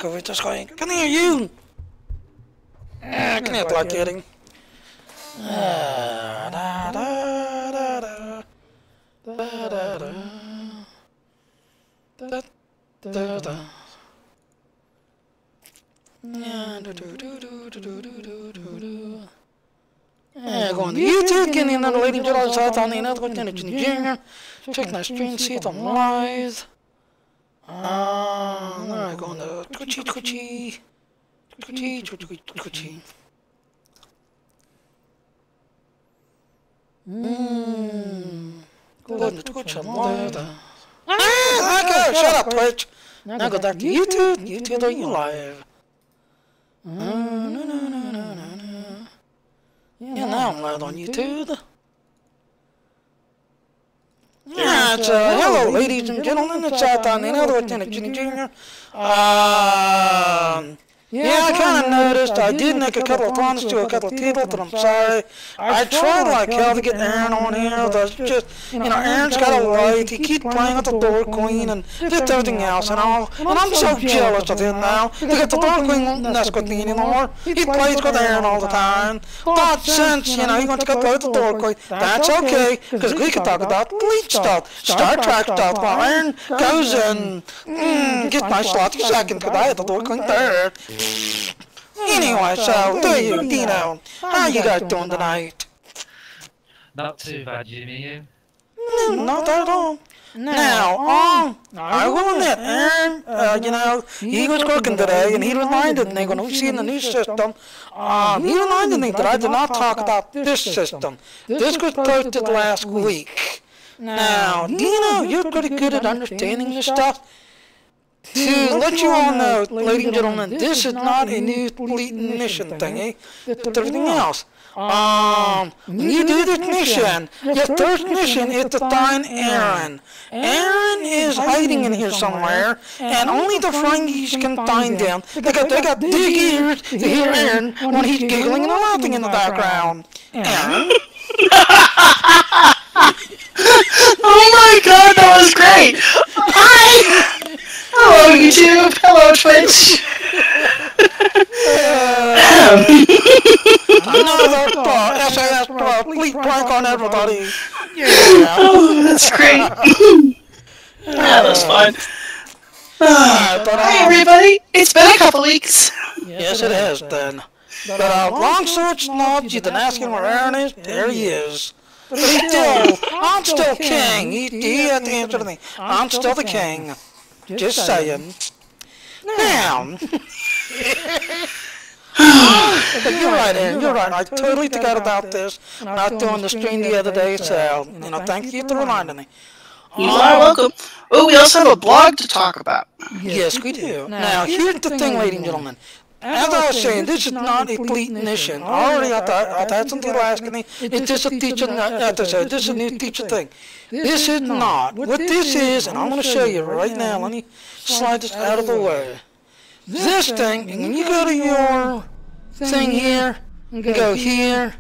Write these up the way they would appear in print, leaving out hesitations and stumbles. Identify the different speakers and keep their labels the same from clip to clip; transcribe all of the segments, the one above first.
Speaker 1: Go with this way. Come here, you! Come here, black kitty. Da da da da da da da da da da. Going to YouTube, getting another Lady Jedi's out on the another Lieutenant Junior. Checking our stream, see if I'm live. Going to Twitchy. Going to Twitch, I'm live. Okay, shut up, Twitch. Now go back to YouTube. YouTube, are you live? Yeah, now I'm live on YouTube. Yeah, it's, hello, ladies and gentlemen. It's out on the another Lieutenant Junior. Yeah, I kind of noticed. I did make a couple of promises to a couple of people, but I'm sorry. I tried like hell to get Aaron on here. There's just, Aaron's got a light. He keeps playing with the Door Queen and just everything else and all. And I'm so jealous of him now because the Door Queen won't mess with me anymore. He plays with Aaron all the time. But since, he wants to go play with the Door Queen, that's okay, because we can talk about Bleach stuff, Star Trek stuff, while Aaron goes and gets my sloppy second, because I had the Door Queen third. Anyway, so, Dino, how you guys doing tonight?
Speaker 2: Not too bad, Jimmy, you?
Speaker 1: No, not at all. Now, I will admit, Aaron, he was cooking today, and he reminded me, when we see in the new system, he reminded me that I did not talk about this system. This was posted last week. Now, Dino, you're pretty good at understanding this stuff. To let you all know, ladies and gentlemen, this is not a new fleet mission thingy. It's everything else. When you do this mission, your first mission is to find Aaron. Aaron is hiding in here somewhere, and only the Ferengis can find him, because they got big ears to hear Aaron when he's giggling and laughing in the background. Aaron?
Speaker 3: Oh my god, that was great! Hi! Hello YouTube, hello Twitch!
Speaker 1: Another SAS fleet prank on everybody! Yeah!
Speaker 3: Oh, that's great! That was fun. Hi everybody, it's been a couple weeks.
Speaker 1: Yes it has then. But long search knobs, you've been asking where Aaron is, there he is. But I'm still king. He had to answer to me. I'm still the king. Just saying. Now. But you're right, Aaron. You're right. I totally forgot about this. Not doing the stream the other day, so, thank you for reminding me.
Speaker 3: You are welcome. Oh, we also have a blog to talk about.
Speaker 1: Yes, we do. Now, here's the thing, ladies and gentlemen. As I was saying, this is not a fleet mission. Already, I've had some people asking me, is this a teacher episode? This is a new teacher thing. This is not. What this is, and I'm going to show you right now. Let me slide this out of the way. This thing, when you go to your thing here, and go here,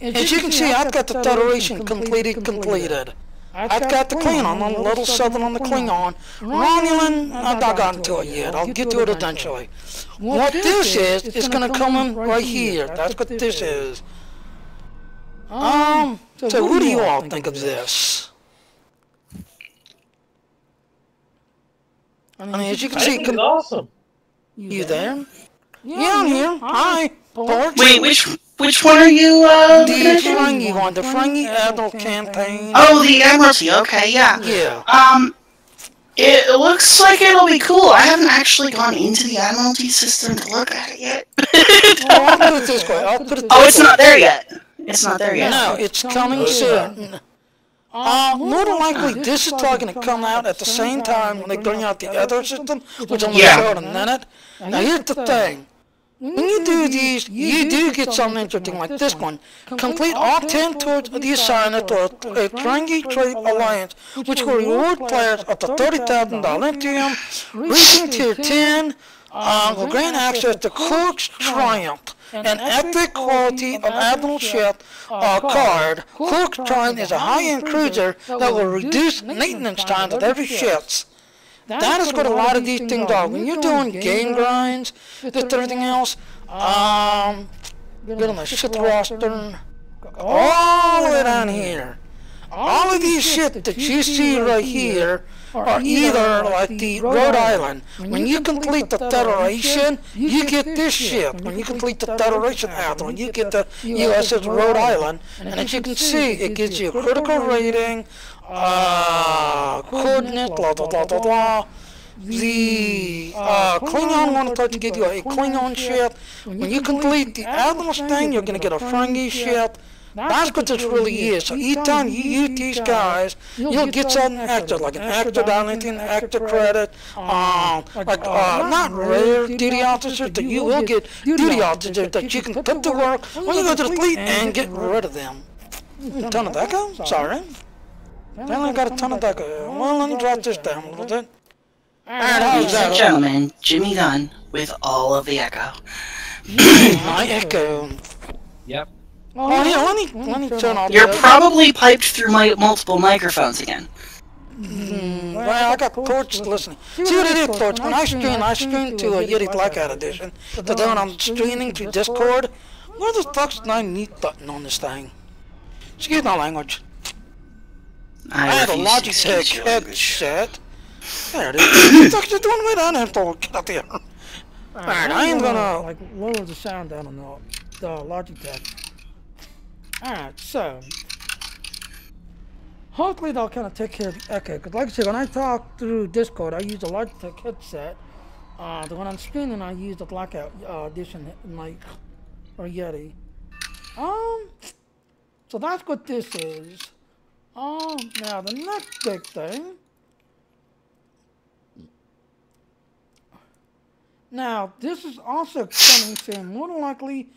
Speaker 1: as you can see, I've got the Federation completed. I've got the Klingon, I'm a little southern on the Klingon. Romulan, I've not gotten to it yet. I'll get to it eventually. What this is going to come in right here. That's what this is. So what do you all think of this? I mean, as you can see...
Speaker 2: It's awesome.
Speaker 1: You there? Yeah, I'm here. Hi.
Speaker 3: Wait, which one are you,
Speaker 1: The Ferengi one, the Ferengi Admiral campaign.
Speaker 3: Oh, the Admiralty, okay, yeah.
Speaker 1: Yeah.
Speaker 3: It looks like it'll be cool. I haven't actually gone into the Admiralty system to look at it yet.
Speaker 1: I'll put it this way.
Speaker 3: Oh, it's not there yet. It's not there yet.
Speaker 1: No, it's coming soon. More than likely, this is probably going to come out at the same time when they bring out the other system, which I'm going to show in a minute. Now, here's the thing. When you do these, you do get something interesting like this one. Complete all 10 towards the assignment to a Ferengi Trade Alliance, which will reward players up to $30,000 Lithium, reaching Tier 10, will grant access to Cork's Triumph, an epic quality of Admiral ship card. Cork's Triumph is a high-end cruiser that will reduce maintenance times of every ship. That is what a lot of these things are. When you're doing game grinds, just everything else, get on the shit roster, all the way down here. All of these shit that you see right here are either like the Rhode Island. When you complete the Federation, you get this shit. When you complete the Federation Admiral, you get the USS Rhode Island. And as you can see, it gives you a critical rating, coordinate, blah, blah, blah, blah, blah. The Klingon one starts to give you a Klingon ship. When you complete the Admiral's thing, you're going to get a Ferengi ship. That's what this really is. So each time you use these guys, you'll get something extra, like an extra dialing, extra credit, not rare duty officers, that you will get duty officers that you can put to work when you go to the fleet and get rid of them. A ton of echo? Sorry. I only got a ton of echo. Well, let me drop this down a little bit.
Speaker 3: Ladies and gentlemen, Jimmy Dunn with all of the echo.
Speaker 1: My echo.
Speaker 2: Yep.
Speaker 1: Oh yeah, let me turn off.
Speaker 3: You're probably piped through multiple microphones again.
Speaker 1: Well, I got Torch listening. See what it is, Torch? When I stream to a Yeti Blackout Edition. So then when I'm streaming to Discord, where the fuck's my mute button on this thing? Excuse my language. I have a Logitech headset. There it is. What the fuck's it doing way down there, Torch? Get up here. Alright, I am gonna like lower the sound down on the Logitech. Alright, so hopefully they'll kind of take care of the echo, because like I said, when I talk through Discord, I use a Logitech headset. When I'm streaming, I use the Blackout Edition mic or Yeti. So that's what this is. Now the next big thing. Now this is also coming soon, more than likely.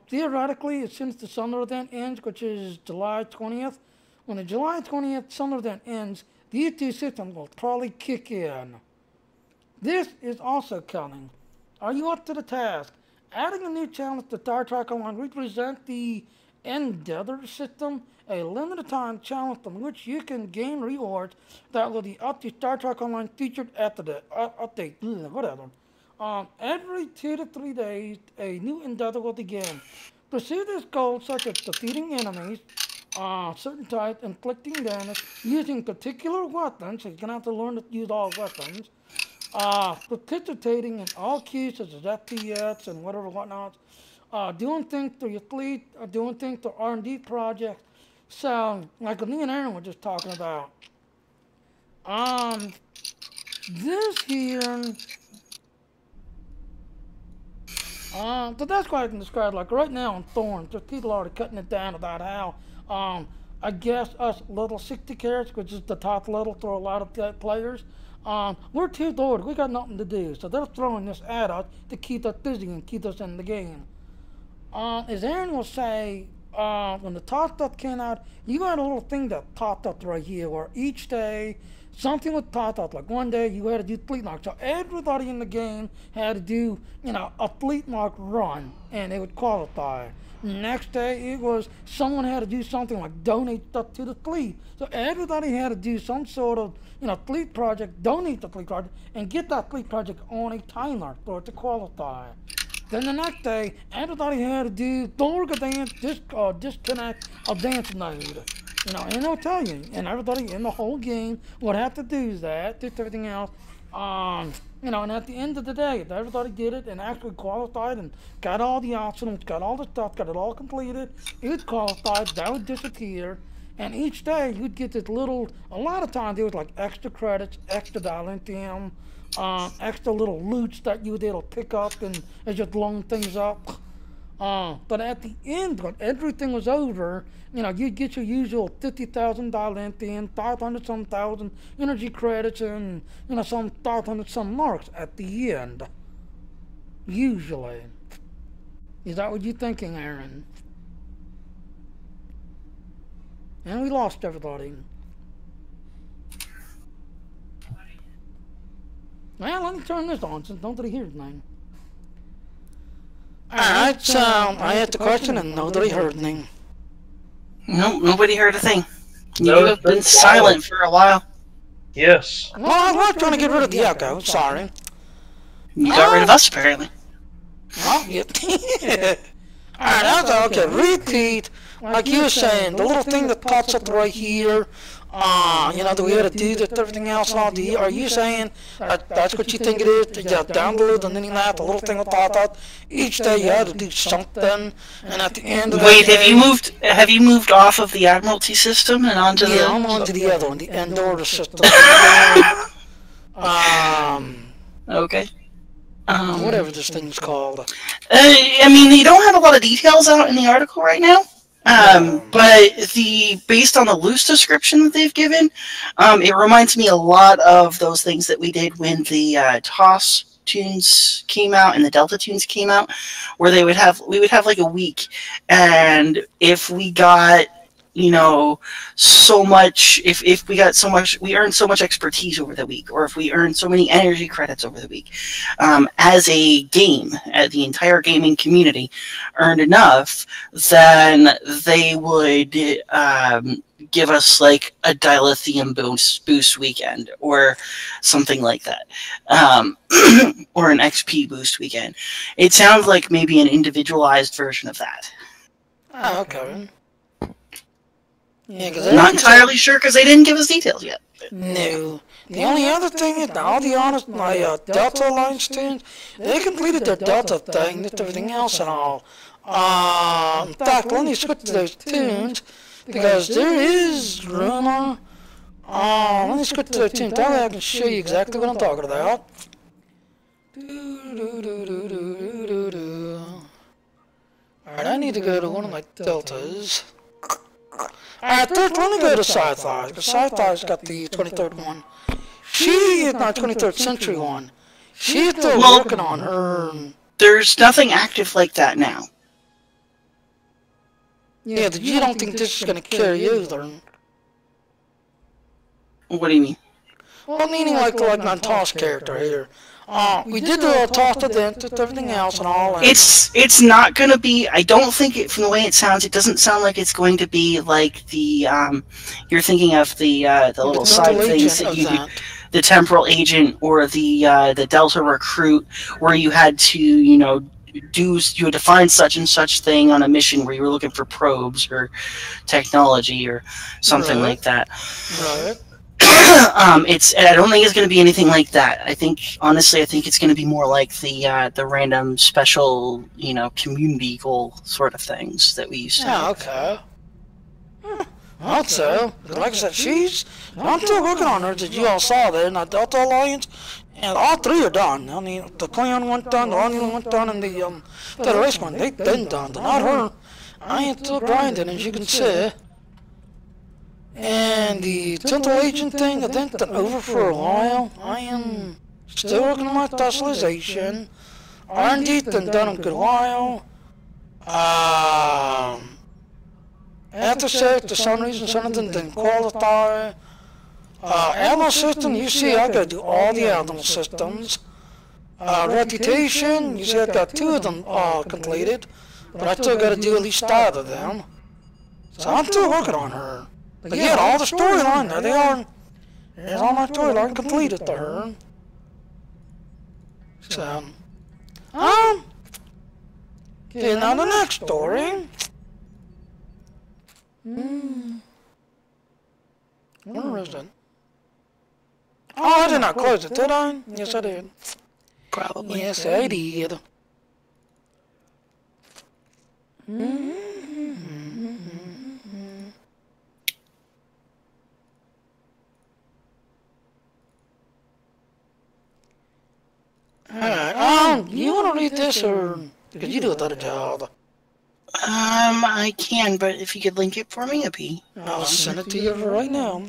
Speaker 1: Theoretically, as soon as the summer event ends, which is July 20th, when the July 20th summer event ends, the E2 system will probably kick in. This is also coming. Are you up to the task? Adding a new challenge to Star Trek Online represent the Endeavor system, a limited time challenge from which you can gain rewards that will be up to Star Trek Online featured after the update, whatever. Every 2 to 3 days, a new endeavor will begin. Pursue this goal, such as defeating enemies, certain types, inflicting damage, using particular weapons, so you're going to have to learn to use all weapons, participating in all queues, such as FPS and whatnot, doing things through your fleet, doing things through R&D projects. So, like me and Aaron were just talking about, this here, so that's what I can describe. Like right now on Thorns, there's people already cutting it down about how, I guess us level 60 carrots, which is the top level for a lot of players, we're too bored. We got nothing to do. So they're throwing this at us to keep us busy and keep us in the game. As Aaron will say, when the top stuff came out, you got a little thing that popped up right here where each day something would pop up. Like one day you had to do fleet mark. So everybody in the game had to do, a fleet mark run and they would qualify. Next day it was someone had to do something like donate stuff to the fleet. So everybody had to do some sort of, fleet project, donate the fleet project, and get that fleet project on a timer for it to qualify. Then the next day, everybody had to do Dorga dance, disconnect a dance node. And they'll tell you, and everybody in the whole game would have to do that, just everything else. And at the end of the day, if everybody did it and actually qualified and got all the options, got all the stuff, got it all completed, it was qualified, that would disappear. And each day, you'd get this little, a lot of times, it was like extra credits, extra dilithium, extra little loots that you would be able to pick up and just loan things up. But at the end, when everything was over, you'd get your usual 50,000 dilithium, 500-some thousand energy credits, and, some 500-some marks at the end. Usually. Is that what you're thinking, Aaron? And we lost everybody. Well, let me turn this on since nobody hears me. Alright, so I asked the question and nobody heard me.
Speaker 3: Nope, nobody heard a thing. You have been silent for a while.
Speaker 2: Yes.
Speaker 1: Well, I was trying to get rid of the echo. Sorry.
Speaker 3: You got rid of us, apparently.
Speaker 1: Oh, yeah. Alright, that's okay. Repeat. Like you were saying, the little thing that pops up right here. You know, that we had to do that, everything else and all. Are you saying that's what you think it is? Yeah, download and then you have the little thing with that. Each day you had to do something, and at the end of
Speaker 3: Wait,
Speaker 1: that day,
Speaker 3: have you moved off of the Admiralty system and onto the...
Speaker 1: Yeah, I'm onto the other one, the end order system.
Speaker 3: Okay.
Speaker 1: Whatever this thing's called.
Speaker 3: I mean, you don't have a lot of details out in the article right now. But based on the loose description that they've given, it reminds me a lot of those things that we did when the TOS tunes came out and the Delta tunes came out, where we would have like a week, and if we got, you know, so much, if we got so much, we earned so much expertise over the week, or if we earned so many energy credits over the week, as a game, the entire gaming community earned enough, then they would give us like a dilithium boost weekend, or something like that, or an XP boost weekend. It sounds like maybe an individualized version of that.
Speaker 1: Oh, okay. Yeah,
Speaker 3: Not entirely sure because they didn't give us details yet.
Speaker 1: No. The only other thing is, all the honest, my Delta Alliance tunes, they completed their Delta thing, did everything else and all. In fact, let me switch to those tunes, because there is rumor. Let me switch to those tunes, that way I can show you exactly what I'm talking about. Alright, I need to go to one of my Deltas. Alright, let me go to Sci-Fi, because Sci-Fi's got the 23rd one. She is not 23rd century one. She's still working on her.
Speaker 3: There's nothing active like that now.
Speaker 1: Yeah, but you don't think this is going to carry either.
Speaker 3: What do you mean?
Speaker 1: Well, meaning like my TOS character here. We did the TOS event, did everything else and all. And
Speaker 3: it's not going to be, I don't think it, from the way it sounds, it doesn't sound like it's going to be like the, you're thinking of the little side things that you do. The temporal agent or the Delta recruit, where you had to, you know, you had to find such and such thing on a mission where you were looking for probes or technology or something like that.
Speaker 1: Right.
Speaker 3: I don't think it's going to be anything like that. Honestly, I think it's going to be more like the random special, you know, community goal sort of things that we used to.
Speaker 1: Yeah, okay. Also, like I said, I'm still working on her that you all saw there in the Delta Alliance, and all three are done. I mean, the Klingon one done, the Romulan one done, and the Federation one, they've been done. They're not her. I ain't still grinding, as you can see. And the Central Agent thing, I think that's over for a while. I am still working on my specialization. R&D been done a good while. I have to say, for some reason, something didn't qualify. Animal system, you see, I gotta do all the animal systems. Reputation, you see, I got 2 of them completed, but I still gotta do at least 5 of them. So I'm still working on her. But yeah, all the storyline, there they are. There's all my storyline completed to her. So, okay, now the next story. Where is it? Oh, I did not close it, did I? Yes, I did.
Speaker 3: Probably.
Speaker 1: Yes, I did. Alright, you want to read this, or because you do a better job?
Speaker 3: I can, but if you could link it for me, it'd be...
Speaker 1: I'll send it to you right now.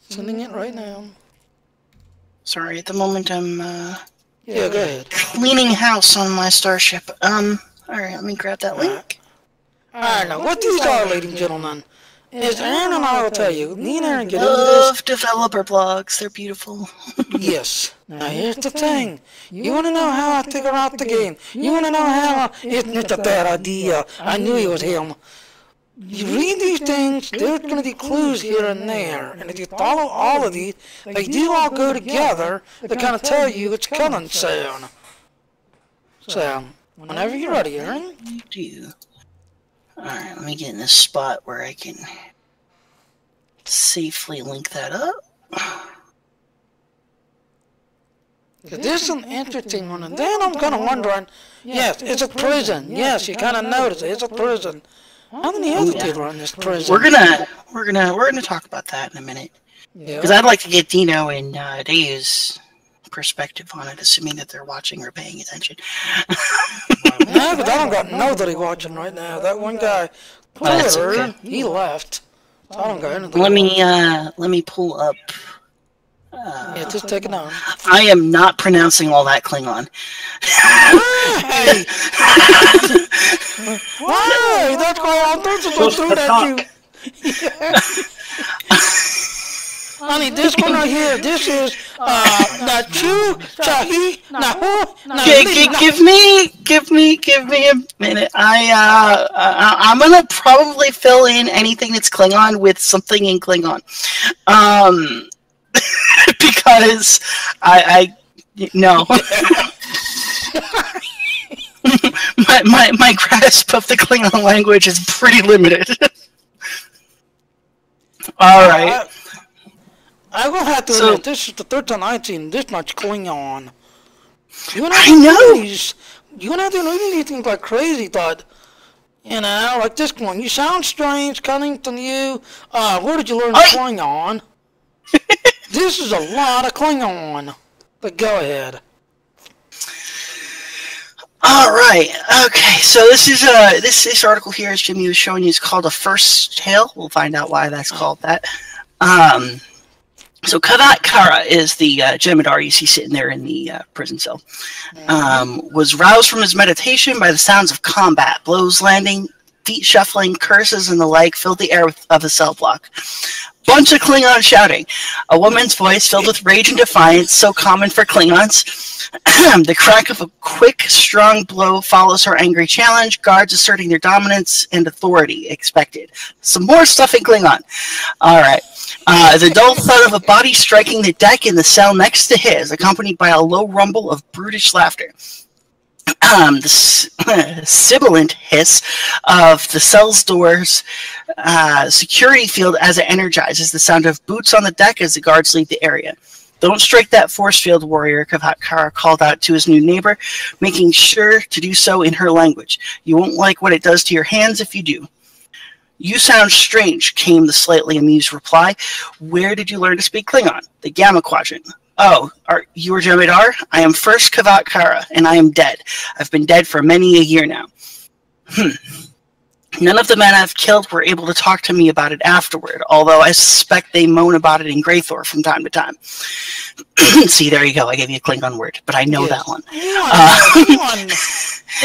Speaker 1: Sending it right now.
Speaker 3: Sorry, at the moment I'm,
Speaker 1: Yeah, go ahead.
Speaker 3: cleaning house on my starship. Alright, let me grab that link.
Speaker 1: Alright, now what these are, ladies and gentlemen, is Aaron and I will tell you. Me and Aaron get into this.
Speaker 3: Love developer blogs, they're beautiful.
Speaker 1: Yes. Now here's the thing. You want to know how I figure out the game. You want to know how it's not a bad idea. I knew it was him. You read these things, there's going to be clues here and there, and if you follow all of these, they do all go together to kind of tell you it's coming soon. So, whenever you're ready, Aaron.
Speaker 3: You do. Alright, let me get in this spot where I can safely link that up.
Speaker 1: This is an interesting one, and then I'm kind of wondering, yes, it's a prison. Yes, you kind of notice it, it's a prison. How many other people are in this prison?
Speaker 3: We're gonna talk about that in a minute. Because I'd like to get Dino and Dave's perspective on it, assuming that they're watching or paying attention.
Speaker 1: Yeah, but I don't got nobody watching right now. That one guy,
Speaker 3: okay.
Speaker 1: He left. So I don't got anything.
Speaker 3: Let me pull up.
Speaker 1: Yeah, just take it on.
Speaker 3: I am not pronouncing all that Klingon.
Speaker 1: Hey! Why? That's why I'm supposed to do that you. Honey, this one right here, this is Nachu, Chahi, Nahu,
Speaker 3: Give me a minute. I'm gonna probably fill in anything that's Klingon with something in Klingon. Because no. my grasp of the Klingon language is pretty limited. Alright.
Speaker 1: I will have to admit, this is the third time I've seen this much Klingon.
Speaker 3: I know!
Speaker 1: You don't have to know anything like crazy, but, you know, like this one. You sound strange coming from you. Where did you learn Klingon? This is a lot of Klingon. But go ahead.
Speaker 3: Alright, okay, so this is this article here, as Jimmy was showing you, is called A First Tale. We'll find out why that's called that. So Kavat Kara is the Jemadar you see sitting there in the prison cell. Was roused from his meditation by the sounds of combat, blows landing, feet shuffling, curses, and the like filled the air of the cell block. Bunch of Klingon shouting. A woman's voice filled with rage and defiance, so common for Klingons. The crack of a quick, strong blow follows her angry challenge, guards asserting their dominance and authority expected. Some more stuff in Klingon. Alright. The dull thud of a body striking the deck in the cell next to his, accompanied by a low rumble of brutish laughter. The sibilant hiss of the cell's doors security field as it energizes, the sound of boots on the deck as the guards leave the area. Don't strike that force field, warrior, Kavat Kara called out to his new neighbor, making sure to do so in her language. You won't like what it does to your hands if you do. You sound strange, came the slightly amused reply. Where did you learn to speak Klingon? The Gamma Quadrant. Oh, are you a Jemadar? I am first Kavat Kara, and I am dead. I've been dead for many a year now. None of the men I've killed were able to talk to me about it afterward, although I suspect they moan about it in Greythor from time to time. See, there you go. I gave you a Klingon word, but I know that one.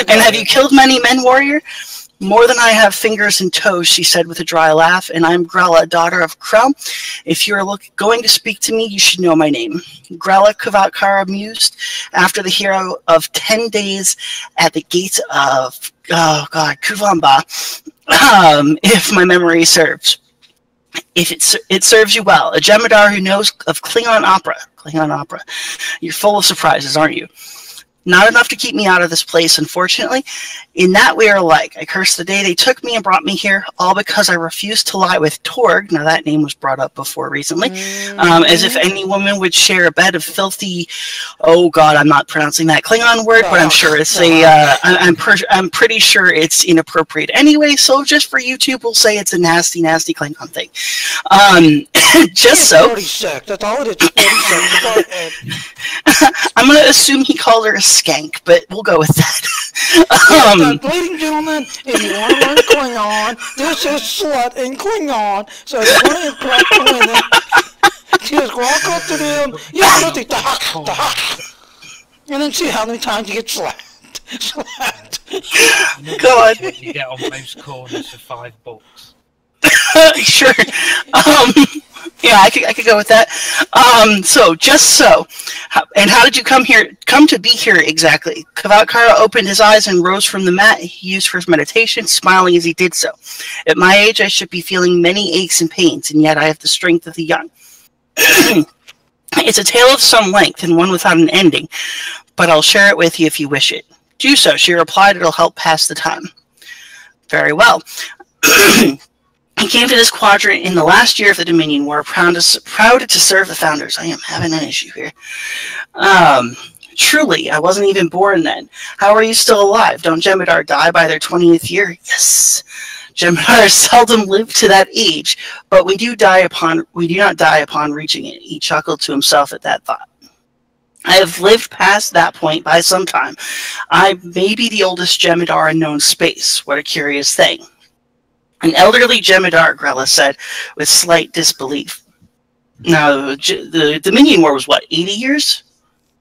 Speaker 3: And have you killed many men, warrior? More than I have fingers and toes, she said with a dry laugh, and I'm Grella, daughter of Krell. If you're going to speak to me, you should know my name. Grella, Kavat Kara mused, after the hero of 10 days at the gates of, Kuvamba, if my memory serves. If it serves you well, a Jemadar who knows of Klingon opera. You're full of surprises, aren't you? Not enough to keep me out of this place, unfortunately. In that we are alike. I curse the day they took me and brought me here, all because I refused to lie with Torg. Now that name was brought up before recently. As if any woman would share a bed of filthy... Oh god, I'm not pronouncing that Klingon word, but I'm sure it's I'm pretty sure it's inappropriate anyway, so just for YouTube, we'll say it's a nasty, nasty Klingon thing. Just so...
Speaker 1: That's all it is.
Speaker 3: I'm going to assume he called her a skank, but we'll go with that.
Speaker 1: Ladies and gentlemen, if you want to learn Klingon, this is slut in Klingon. So if you want to impress the women, just walk up to them, and then see how many times you get slapped.
Speaker 3: God.
Speaker 2: You get on most corners for $5.
Speaker 3: Sure. Yeah, I could go with that. So just so, and how did you come to be here exactly? Kavatkara opened his eyes and rose from the mat he used for his meditation, smiling as he did so. At my age, I should be feeling many aches and pains, and yet I have the strength of the young. It's a tale of some length and one without an ending, but I'll share it with you if you wish it. Do so, she replied. It'll help pass the time. Very well. He came to this quadrant in the last year of the Dominion War, proud to serve the Founders. I am having an issue here. Truly, I wasn't even born then. How are you still alive? Don't Jem'Hadar die by their 20th year? Yes. Jem'Hadar seldom live to that age, but we do not die upon reaching it. He chuckled to himself at that thought. I have lived past that point by some time. I may be the oldest Jem'Hadar in known space. What a curious thing. An elderly Jem'Hadar, Grella said, with slight disbelief. Now, the Dominion War was what, 80 years?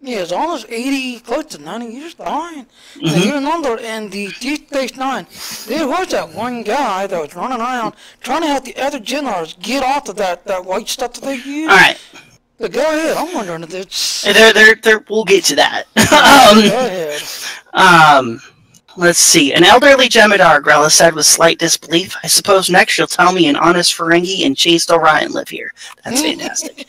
Speaker 1: Yeah, it's almost 80, close to 90 years behind. And you remember in the Deep Space Nine, there was that one guy that was running around trying to help the other generals get off of that white stuff that they use.
Speaker 3: All right.
Speaker 1: But go ahead, I'm wondering if it's...
Speaker 3: We'll get to that.
Speaker 1: Go ahead.
Speaker 3: Let's see. An elderly Jem'Hadar, Grella said with slight disbelief. I suppose next you'll tell me an honest Ferengi and chaste Orion live here. That's fantastic.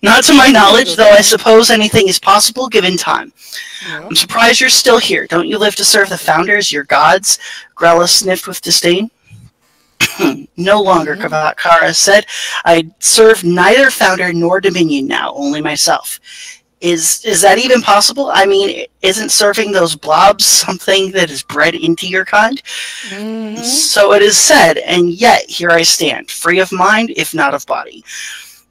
Speaker 3: Not to my knowledge, though I suppose anything is possible given time.
Speaker 1: Yeah.
Speaker 3: I'm surprised you're still here. Don't you live to serve the Founders, your gods? Grella sniffed with disdain. No longer, Kavatkara said. I serve neither Founder nor Dominion now, only myself. Is that even possible? I mean, isn't serving those blobs something that is bred into your kind? So it is said, and yet here I stand, free of mind, if not of body.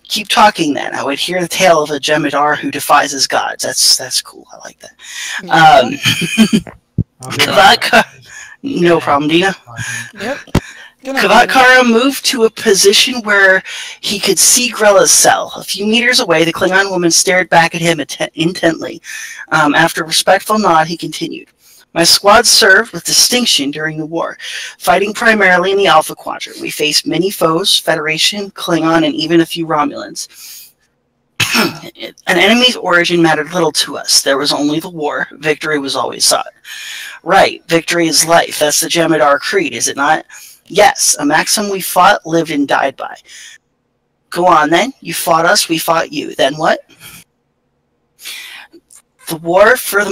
Speaker 3: Keep talking then. I would hear the tale of a Jem'Hadar who defies his gods. That's cool. I like that. Kavatkara, no problem, Dina.
Speaker 1: Yep.
Speaker 3: Kavatkara moved to a position where he could see Grella's cell. A few meters away, the Klingon woman stared back at him intently. After a respectful nod, he continued. My squad served with distinction during the war, fighting primarily in the Alpha Quadrant. We faced many foes, Federation, Klingon, and even a few Romulans. An enemy's origin mattered little to us. There was only the war. Victory was always sought. Right, victory is life. That's the Jem'Hadar creed, is it not? Yes, a maxim we fought, lived, and died by. Go on, then. You fought us, we fought you. Then what? The war, for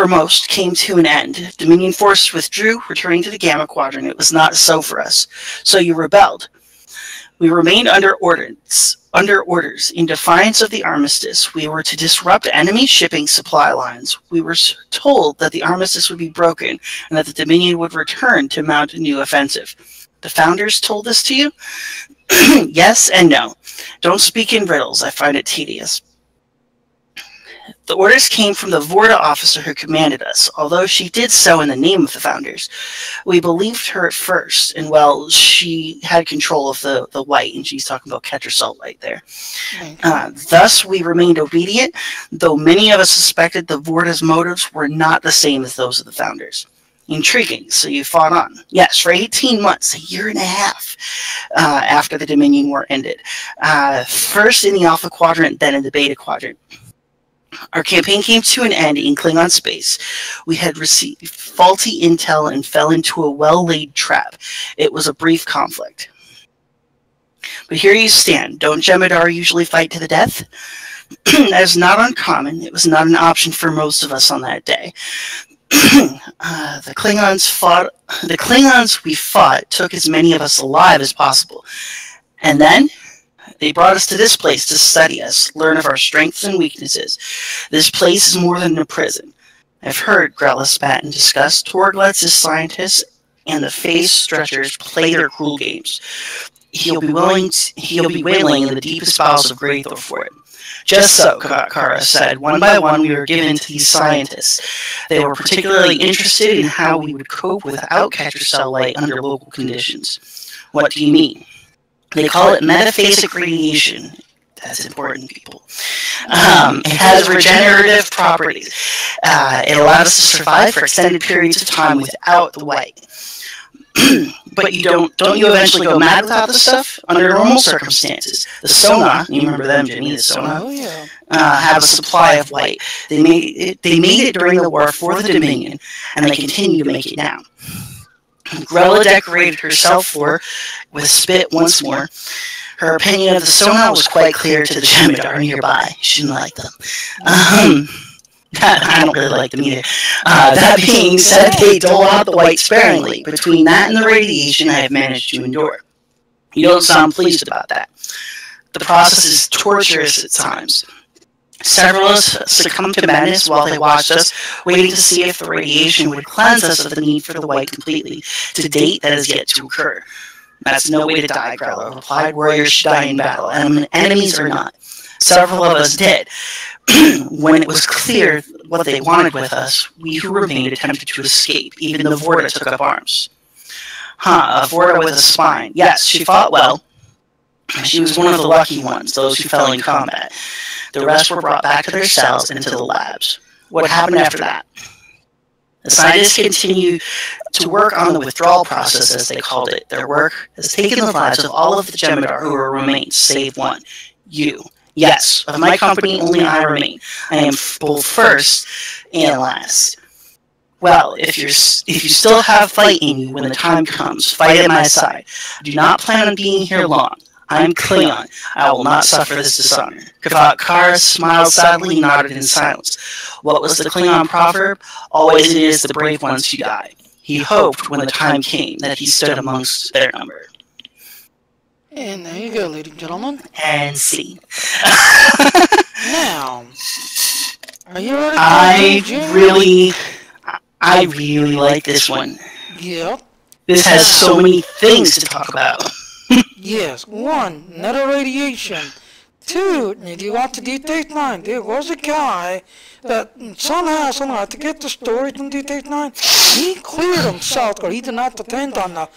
Speaker 3: most, came to an end. Dominion forces withdrew, returning to the Gamma Quadrant. It was not so for us. So you rebelled. We remained under orders. In defiance of the armistice, we were to disrupt enemy shipping supply lines. We were told that the armistice would be broken and that the Dominion would return to mount a new offensive. The Founders told this to you? Yes and no. Don't speak in riddles. I find it tedious. The orders came from the Vorta officer who commanded us, although she did so in the name of the Founders. We believed her at first, and well, she had control of the white, and she's talking about Keter Salt Light there. Thus, we remained obedient, though many of us suspected the Vorta's motives were not the same as those of the Founders. Intriguing, so you fought on. Yes, for 18 months, a year and a half after the Dominion War ended. First in the Alpha Quadrant, then in the Beta Quadrant. Our campaign came to an end in Klingon space. We had received faulty intel and fell into a well-laid trap. It was a brief conflict. But here you stand. Don't Jem'Hadar usually fight to the death? That is not uncommon. It was not an option for most of us on that day. The Klingons we fought took as many of us alive as possible. And then they brought us to this place to study us, learn of our strengths and weaknesses. This place is more than a prison. I've heard, Grella spat in disgust, Torglets' scientists and the face stretchers play their cruel games. He'll be wailing in the deepest bowels of Greythor for it. Just so, Kara said. One by one we were given to these scientists. They were particularly interested in how we would cope without Keter Cell Light under local conditions. What do you mean? They call it metaphasic radiation. That's important, people. It has regenerative properties. It allowed us to survive for extended periods of time without the white. But you don't you eventually go mad without this stuff? Under normal circumstances, the Sona, you remember them, Jimmy, the Sona, have a supply of white. They made it during the war for the Dominion, and they continue to make it now. Grella decorated herself with spit once more. Her opinion of the Sona was quite clear to the Jem'Hadar nearby. She didn't like them. I don't really like them either. That being said, they dole out the white sparingly. Between that and the radiation, I have managed to endure. You don't sound pleased about that. The process is torturous at times. Several of us succumbed to madness while they watched us, waiting to see if the radiation would cleanse us of the need for the white completely. To date, that has yet to occur. That's no way to die, Grella replied. Warriors should die in battle, and enemies are not. Several of us did. When it was clear what they wanted with us, we who remained attempted to escape. Even the Vorta took up arms. A Vorta with a spine. Yes, she fought well. She was one of the lucky ones, those who fell in combat. The rest were brought back to their cells and to the labs. What happened after that? The scientists continue to work on the withdrawal process, as they called it. Their work has taken the lives of all of the Jem'Hadar who remain, save one. You. Yes, of my company, only I remain. I am both first and last. Well, if you still have fight in you when the time comes, fight at my side. I do not plan on being here long. I'm Klingon. I will not suffer this dishonor. Kar smiled sadly and nodded in silence. What was the Klingon proverb? Always it is the brave ones who die. He hoped, when the time came, that he stood amongst their number.
Speaker 1: And there you go, ladies and gentlemen.
Speaker 3: And see.
Speaker 1: Now, are you ready?
Speaker 3: I really like this one.
Speaker 1: Yep.
Speaker 3: This has so many things to talk about.
Speaker 1: Yes. 1, nether radiation. 2, if you want to Deep Space Nine, there was a guy that somehow, to get the story from Deep Space Nine, he cleared himself, or he did not depend on the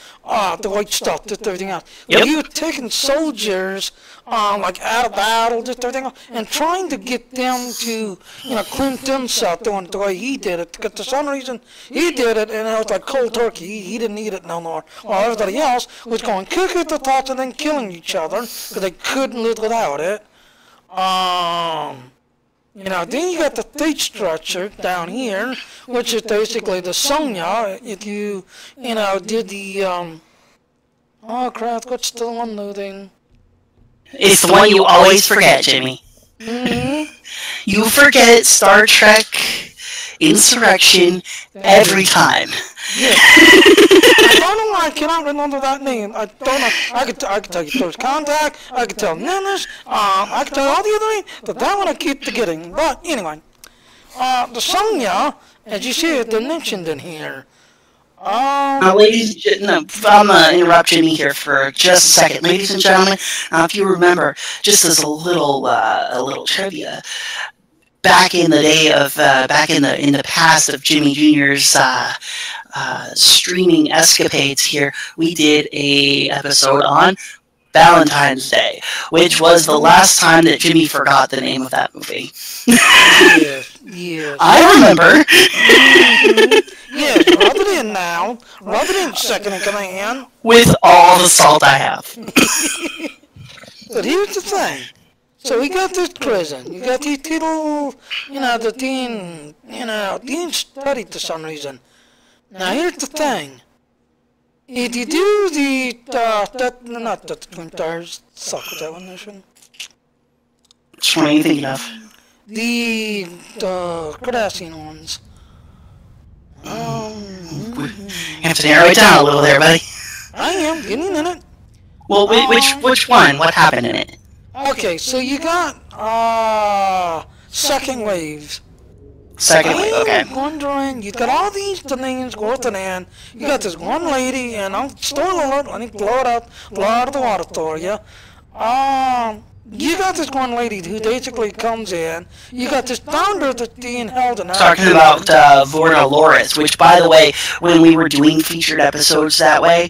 Speaker 1: white stuff, just everything else.
Speaker 3: Yep.
Speaker 1: But he was taking soldiers, like out of battle, just everything else, and trying to get them to, cleanse themselves doing the way he did it. Because for some reason, he did it, and it was like cold turkey. He didn't need it no more. While everybody else was going kick at the thoughts and then killing each other, because they couldn't live without it. Then you got the state structure down here, which is basically the Sonya. If you, did the, oh crap, what's the one loading?
Speaker 3: It's the one you always forget, Jimmy.
Speaker 1: Mm-hmm.
Speaker 3: You forget Star Trek Insurrection every time.
Speaker 1: Yeah. I don't know why I cannot remember that name. I don't know. I could tell you First Contact. I could tell Nemesis. I could tell all the other names, but that one I keep forgetting. But anyway, the Sonya, as you see it, they're mentioned in here.
Speaker 3: Ladies, I'm gonna interrupt Jimmy here for just a second. Ladies and gentlemen, if you remember, just as a little trivia. Back in the day of, in the past of Jimmy Jr.'s streaming escapades here, we did a episode on Valentine's Day, which was the last time that Jimmy forgot the name of that movie.
Speaker 1: Yes, yes.
Speaker 3: I remember.
Speaker 1: Mm-hmm. Yes, rub it in now. Rub it in second in command.
Speaker 3: With all the salt I have.
Speaker 1: But here's the thing. So we got this prison. You got these little, the Dean studied for some reason. Now here's the thing. If you do not the Twin Towers, suck with that one, Nation.
Speaker 3: Which one are you thinking of?
Speaker 1: The Cardassian ones.
Speaker 3: You have to narrow it down a little there, buddy.
Speaker 1: I am, give me a minute.
Speaker 3: Well, which one? What happened in it?
Speaker 1: Okay, so you got, second waves.
Speaker 3: Second wave, okay.
Speaker 1: I'm wondering, you got all these things going in. You got this one lady, and I'm still alert, let me blow it out of the water for you. You got this one lady who basically comes in. You got this founder that's being held in.
Speaker 3: Talking about Vorna Loris, which, by the way, when we were doing featured episodes that way,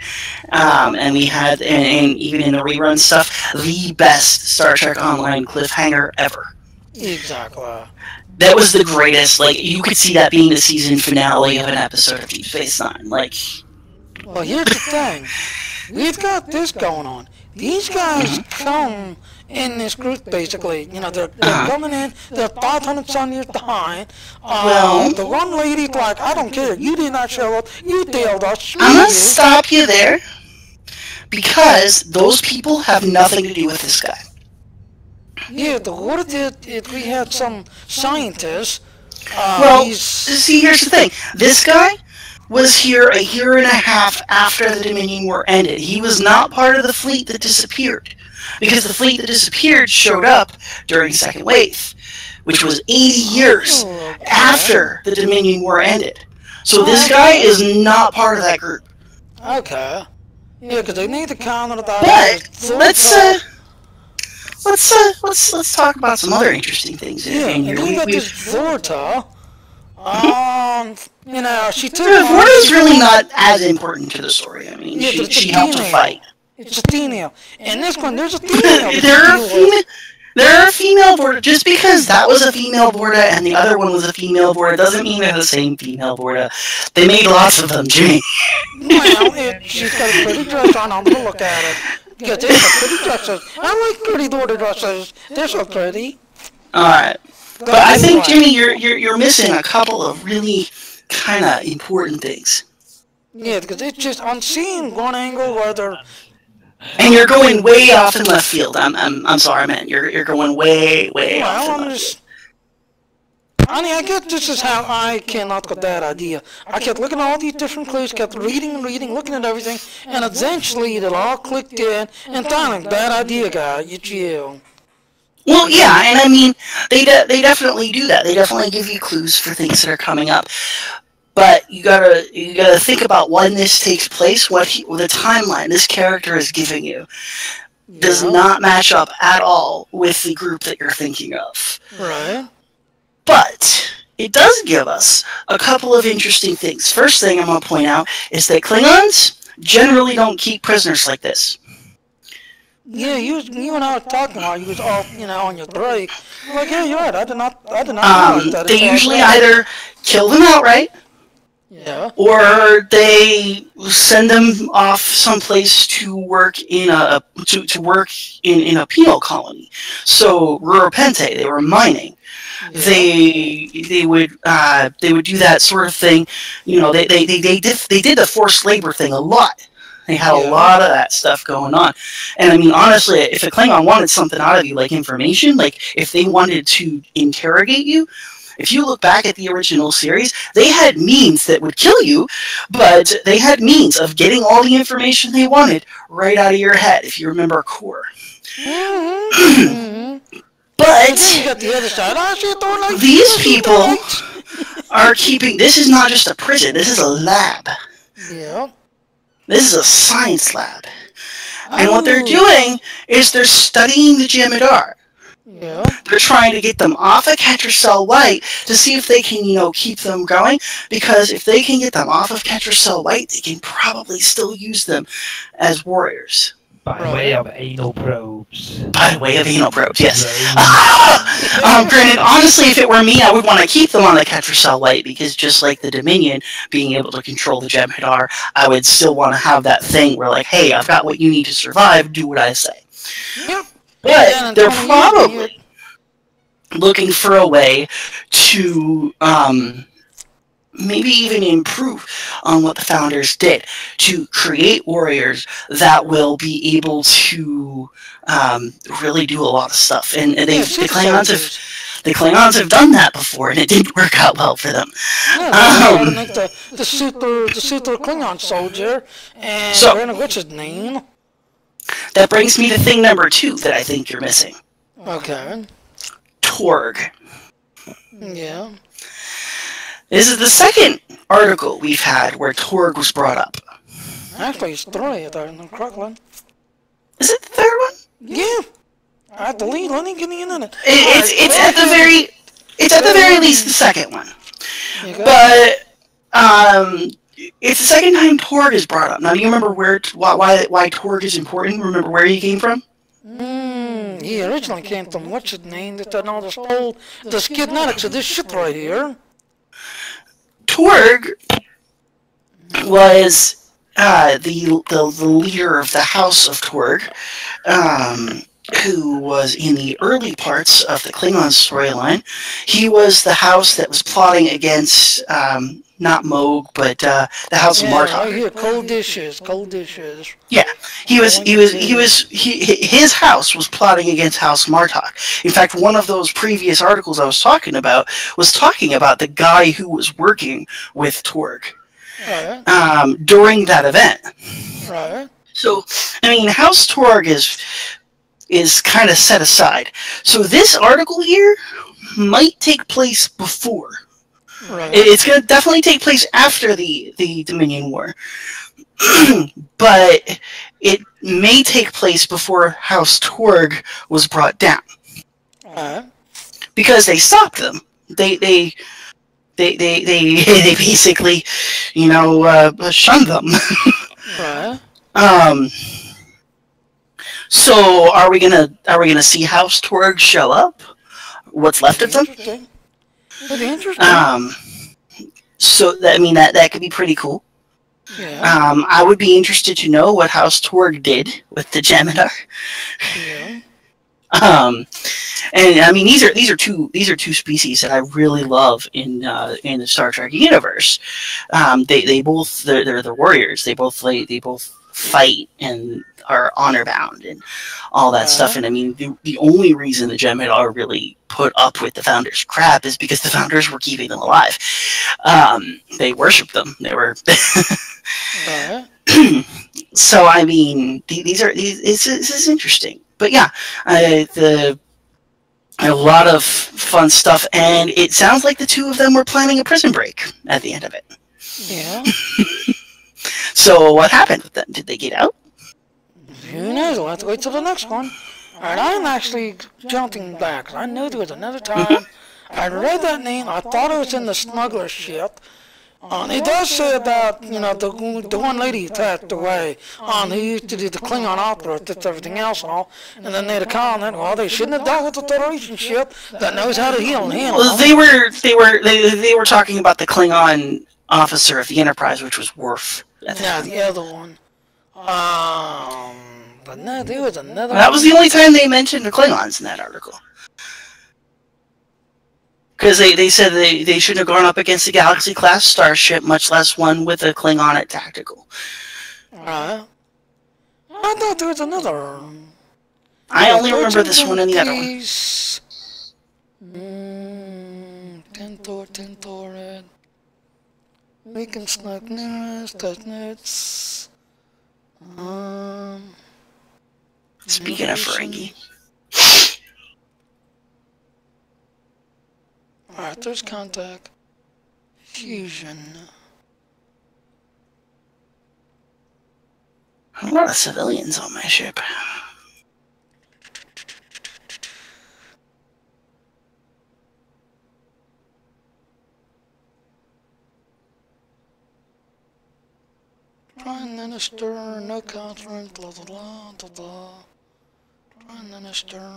Speaker 3: and we had, and even in the rerun stuff, the best Star Trek Online cliffhanger ever.
Speaker 1: Exactly.
Speaker 3: That was the greatest. Like, you could see that being the season finale of an episode of Deep Space Nine. Like,
Speaker 1: well, But here's the thing. We've got this going on. These guys come in this group, basically. You know, they're coming in, they're 500 some years behind. The one lady's like, I don't care, you did not show up, you failed us.
Speaker 3: I'm gonna stop you there, because those people have nothing to do with this guy.
Speaker 1: Yeah, what if we had some scientists?
Speaker 3: See, here's the thing. This guy was here a year and a half after the Dominion War ended. He was not part of the fleet that disappeared, because the fleet that disappeared showed up during Second Wave, which was 80 years after the Dominion War ended. So this guy is not part of that group.
Speaker 1: Okay. Yeah, because they need to counter that.
Speaker 3: But let's talk about some other interesting things.
Speaker 1: Yeah, and we got this Vorta. You know, she took.
Speaker 3: Vorta's really not as important to the story. I mean, she helped to fight.
Speaker 1: It's a female. In this one, there's a female.
Speaker 3: There are female Vorta. Just because that was a female Vorta and the other one was a female Vorta doesn't mean they're the same female Vorta. They made lots of them, Jimmy.
Speaker 1: Well, she's got a pretty dress on. I'm gonna look at it. Because they're so pretty dresses. I like pretty Vorta dresses. They're so pretty.
Speaker 3: Alright. But I think, Jimmy, you're missing a couple of really kind of important things.
Speaker 1: Yeah, because it's just unseen one angle where they're...
Speaker 3: And you're going way off in left field. I'm sorry, man. You're going way off in left field.
Speaker 1: Honey, I guess this is how I cannot get that idea. I kept looking at all these different clues, kept reading, looking at everything, and eventually it all clicked in, and finally, bad idea, guy, it's you.
Speaker 3: Well, yeah, and I mean, they definitely do that. They definitely give you clues for things that are coming up. But you gotta think about when this takes place, what the timeline this character is giving you does not match up at all with the group that you're thinking of.
Speaker 1: Right.
Speaker 3: But it does give us a couple of interesting things. First thing I'm going to point out is that Klingons generally don't keep prisoners like this.
Speaker 1: Yeah, you and I were talking while you was all, on your break. Like, yeah, you're right. I did not realize that.
Speaker 3: They usually either kill them outright, or they send them off someplace to work in a in a penal colony. So Ruropente, they were mining. They would do that sort of thing. They did the forced labor thing a lot. They had a lot of that stuff going on. And I mean, honestly, if a Klingon wanted something out of you, like information, like if they wanted to interrogate you, if you look back at the original series, they had means that would kill you, but they had means of getting all the information they wanted right out of your head, if you remember Core. But these people are keeping... This is not just a prison. This is a lab.
Speaker 1: Yeah.
Speaker 3: This is a science lab. And what they're doing is they're studying the Jem'Hadar.
Speaker 1: Yeah.
Speaker 3: They're trying to get them off of Ketracel White to see if they can, keep them going. Because if they can get them off of Ketracel White, they can probably still use them as warriors.
Speaker 2: By way of anal probes.
Speaker 3: By way of anal probes, yes. Granted, honestly, if it were me, I would want to keep them on the Ketracel White, because just like the Dominion being able to control the Jem'Hadar, I would still want to have that thing where, like, hey, I've got what you need to survive, do what I say.
Speaker 1: Yep.
Speaker 3: But they're probably looking for a way to maybe even improve on what the Founders did, to create warriors that will be able to really do a lot of stuff. And the Klingons have done that before, and it didn't work out well for them.
Speaker 1: Yeah, make the super Klingon soldier, and what's his name?
Speaker 3: That brings me to thing number 2 that I think you're missing.
Speaker 1: Okay.
Speaker 3: Torg.
Speaker 1: Yeah.
Speaker 3: This is the second article we've had where Torg was brought up.
Speaker 1: Actually, it's 3 there in Crooklyn.
Speaker 3: Is it the third one?
Speaker 1: Yeah. I have to leave. Let me get in it.
Speaker 3: It's at the very least the second one. But it's the second time Torg is brought up. Now, do you remember why Torg is important? Remember where he came from?
Speaker 1: He originally came from what's his name that stole the schematics of this ship right here.
Speaker 3: Torg was the leader of the House of Torg, who was in the early parts of the Klingon storyline. He was the house that was plotting against not Moog, but the House of Martok.
Speaker 1: Right here, cold dishes, cold dishes.
Speaker 3: Yeah, his house was plotting against House Martok. In fact, one of those previous articles I was talking about was talking about the guy who was working with Torg during that event.
Speaker 1: Right.
Speaker 3: So, I mean, House Torg is kind of set aside. So this article here might take place before.
Speaker 1: Right.
Speaker 3: It's going to definitely take place after the Dominion War. But it may take place before House Torg was brought down. Because they stopped them. They basically, shunned them.
Speaker 1: Right.
Speaker 3: So are we gonna see House Torg show up? What's left of them?
Speaker 1: Pretty interesting.
Speaker 3: So that could be pretty cool.
Speaker 1: Yeah.
Speaker 3: I would be interested to know what House Torg did with the Jem'Hadar.
Speaker 1: Yeah.
Speaker 3: And I mean these are two species that I really love in the Star Trek universe. They're the warriors. They both fight and are honor bound and all that stuff. And I mean the only reason the Jem'Hadar really put up with the Founders' crap is because the Founders were keeping them alive. They worshipped them. They were. So I mean this is interesting. But yeah, a lot of fun stuff, and it sounds like the two of them were planning a prison break at the end of it.
Speaker 1: Yeah.
Speaker 3: So what happened with them? Did they get out?
Speaker 1: Who knows? We'll have to wait till the next one. Alright, I'm actually jumping back. I knew there was another time. I read that name. I thought it was in the smuggler ship. It does say about, the one lady passed away, who used to do the Klingon opera, did everything else and all, and then they had a comment, well, they shouldn't have dealt with the Federation ship that knows how to heal and handle.
Speaker 3: Well, they were talking about the Klingon officer of the Enterprise, which was Worf.
Speaker 1: Yeah, the other one. But no, there was another
Speaker 3: That was the only time they mentioned the Klingons in that article. Because they said they shouldn't have gone up against a Galaxy-class starship, much less one with a Klingon at tactical.
Speaker 1: I thought there was another.
Speaker 3: I only remember this one and the other one.
Speaker 1: Tintor, red. We can snuck nearest, touch nuts.
Speaker 3: Speaking of Ferengi.
Speaker 1: Alright, there's contact. Fusion.
Speaker 3: A lot of civilians on my ship.
Speaker 1: Prime Minister, no conference, blah blah blah blah blah. Prime Minister.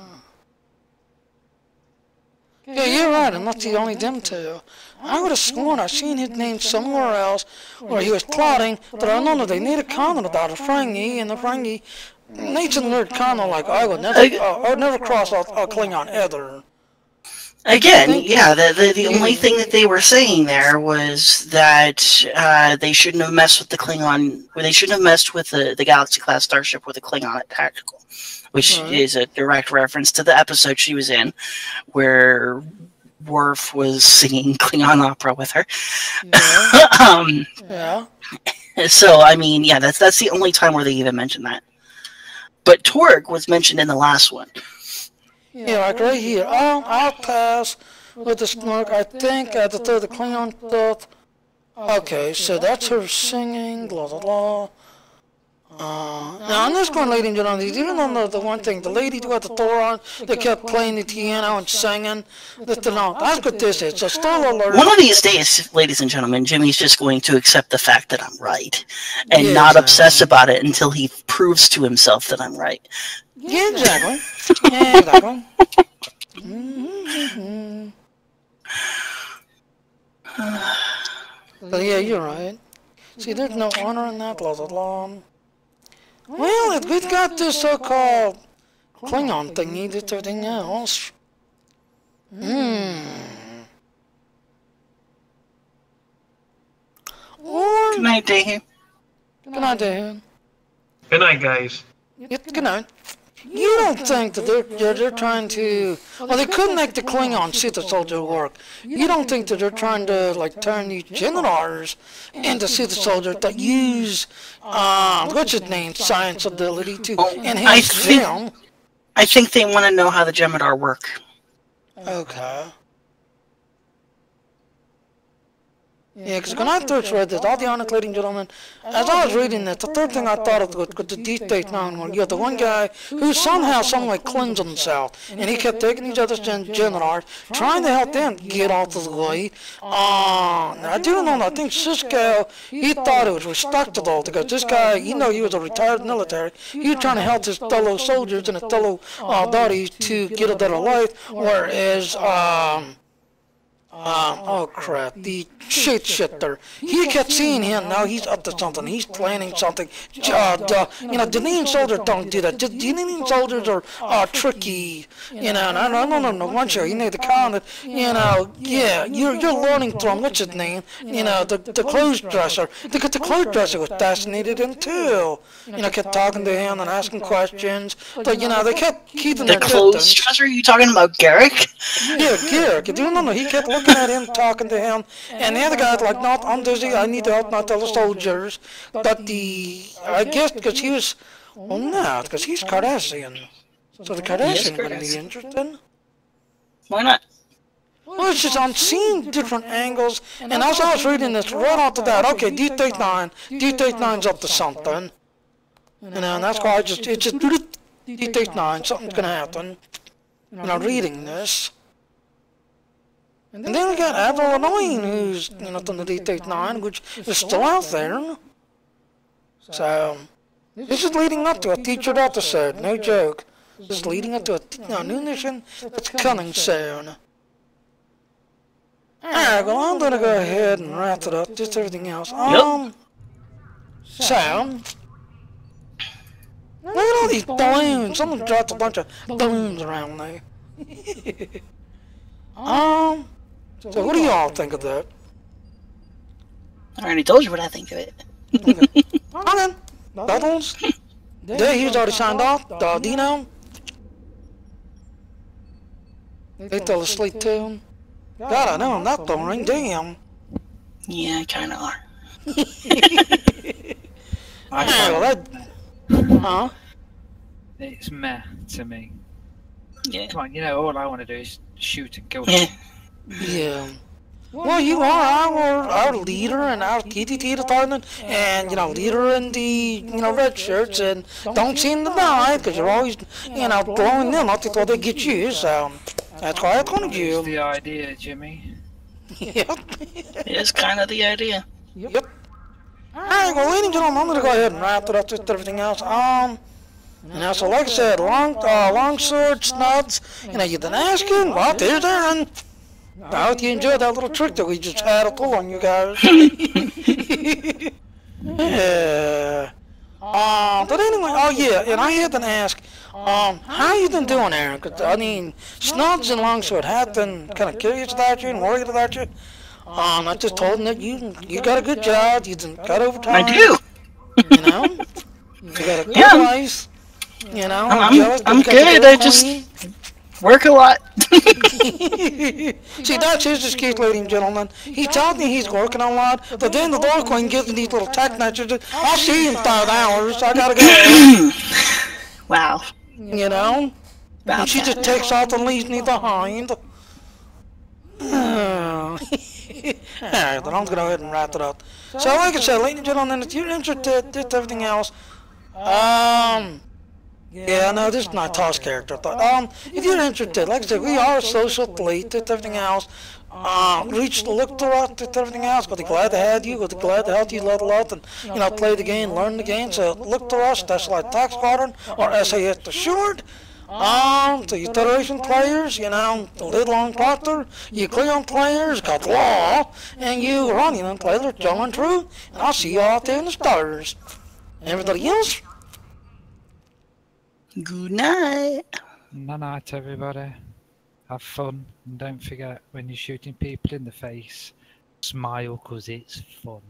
Speaker 1: Yeah, you're right, and that's the only them two. I would have sworn I seen his name somewhere else where he was plotting, but I know they made a comment about a Ferengi, and the Ferengi, Nathan learned comment like, I would never cross a Klingon ever.
Speaker 3: Again, yeah, the only thing that they were saying there was that they shouldn't have messed with the Klingon, or they shouldn't have messed with the Galaxy-class starship with a Klingon at tactical, which is a direct reference to the episode she was in, where Worf was singing Klingon opera with her.
Speaker 1: Yeah.
Speaker 3: So, I mean, yeah, that's the only time where they even mentioned that. But Torg was mentioned in the last one.
Speaker 1: Yeah, like right here. I'll pass with the smirk. I think I have to throw the Klingon stuff. Okay, so that's her singing, blah, blah, blah. Now, on this one, ladies and gentlemen, even on the one thing, the lady who had the Thoron that kept playing the piano and singing, that's what this is. So, spoiler alert.
Speaker 3: One of these days, ladies and gentlemen, Jimmy's just going to accept the fact that I'm right and not obsess about it until he proves to himself that I'm right.
Speaker 1: Yeah, exactly. Yeah, exactly. But yeah, you're right. See, there's no honor in that, blah, blah, blah. Well, we've got this so-called Klingon thingy, that's everything else. Or...
Speaker 3: Good night, Dave.
Speaker 1: Good night, Dave.
Speaker 2: Good night, guys.
Speaker 1: Good night. You don't think that they're trying to... Well, they could make the Klingon super soldier work. You don't think that they're trying to, like, turn these Generators into super soldiers that use, what's his name, science ability to enhance them?
Speaker 3: I think they want to know how the Jem'Hadar work.
Speaker 1: Okay. Yeah, because when I first read this, all the honest ladies and gentlemen, as I was reading this, the third thing I thought of was the Deep Space Nine one. You have the one guy who somehow, someway cleansed himself, and he kept taking these other Generators, trying to help them get off of the way. I do know, I think Sisko, he thought it was respectable, because this guy, you know, he was a retired military, he was trying to help his fellow soldiers and his fellow bodies to get a better life, whereas, oh crap, the shapeshifter. He kept seeing him, now he's up to something, he's planning something. You know, Deneen soldiers don't do that. Deneen soldiers are tricky, you know, and I don't know, once you know, the kind that, you know, yeah, you're learning from, what's his name, you know, the clothes dresser, because the clothes dresser was fascinated him too. You know, kept talking to him and asking questions, but, you know, they kept keeping their
Speaker 3: clothes
Speaker 1: distance.
Speaker 3: dresser? Are you talking about Garrick?
Speaker 1: Yeah, Garrick, no, he kept looking at him, talking to him, and the other guy's like, no, I'm busy, I need to help my fellow soldiers, but I guess because he was, well, no, because he's Cardassian, so the Cardassian wouldn't be interested.
Speaker 3: Why not?
Speaker 1: Well, it's just, I'm seeing different angles, and as I was reading this, right after that, okay, Deep Space Nine's up to something, you know, and that's why it's just, Deep Space Nine, something's gonna happen, you know, reading this. And then we got Admiral Annoying, who's, you know, from the Deep Space Nine, which is still out there. So, this is leading up to a featured episode, no joke. This is leading up to a new mission that's coming soon. Alright, well, I'm gonna go ahead and wrap it up, just everything else. So, look at all these balloons. Someone dropped a bunch of balloons around there. So what do y'all think of that?
Speaker 3: I already told you what I think of it.
Speaker 1: Okay. Alright then. Battles. He's already signed off. Dino. They fell asleep too. God, I know I'm not boring. Damn.
Speaker 3: Yeah, kinda are.
Speaker 1: Huh?
Speaker 2: It's meh to me.
Speaker 3: Yeah.
Speaker 2: Come on, you know, all I want to do is shoot and kill.
Speaker 1: Yeah. Well, you are our leader in our TTT department, and, you know, leader in the, you know, red shirts, and don't seem to die, because you're always, you know, blowing them up before they get you, so that's why I wanted you.
Speaker 2: That's the idea, Jimmy.
Speaker 1: Yep.
Speaker 3: It is kind of the idea.
Speaker 1: Yep. Alright, well, ladies and gentlemen, I'm going to go ahead and wrap it up with everything else. You know, so like I said, long sword, snubs, you know, you've been asking, well, there's Aaron. I hope you enjoyed that little trick that we just had to pull on you guys. Yeah. But anyway, oh yeah, and I had to ask, how you been doing, Aaron? 'Cause, I mean, Snubs and Longsword have been kind of curious about you and worried about you. I just told them that you got a good job, you didn't cut overtime.
Speaker 3: I do.
Speaker 1: You know, you got a good place. You know,
Speaker 3: I'm good. I just work a lot.
Speaker 1: See, that's his excuse, ladies and gentlemen. He told me he's working a lot, but then the Lord Queen gives me these little text messages. I'll see you in 5 hours. I gotta go.
Speaker 3: Wow.
Speaker 1: You know, and she just takes off and leaves me behind. Alright, then I'm gonna go ahead and wrap it up. So, like I said, ladies and gentlemen, if you're interested, just everything else, yeah, no, this is my toss character. But, if you're interested, like I said, we are a social fleet, just everything else. Look to us, just everything else. We'll be glad to have you. We'll be glad to help you level up and, you know, play the game, learn the game. So look to us, Specialized Attack Squadron, or SAS for short. To you Federation players, you know, the Lidlong Proctor, you Klingon players, got the law, and you Romulan players, John and True, and I'll see you out there in the stars. Everybody else?
Speaker 3: Good night.
Speaker 2: Good night, everybody. Have fun, and don't forget, when you're shooting people in the face, smile, 'cause it's fun.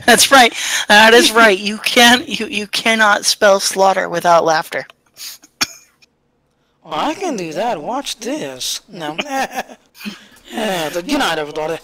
Speaker 3: That's right. That is right. You cannot spell slaughter without laughter.
Speaker 1: I can do that. Watch this. No. Good night, everybody.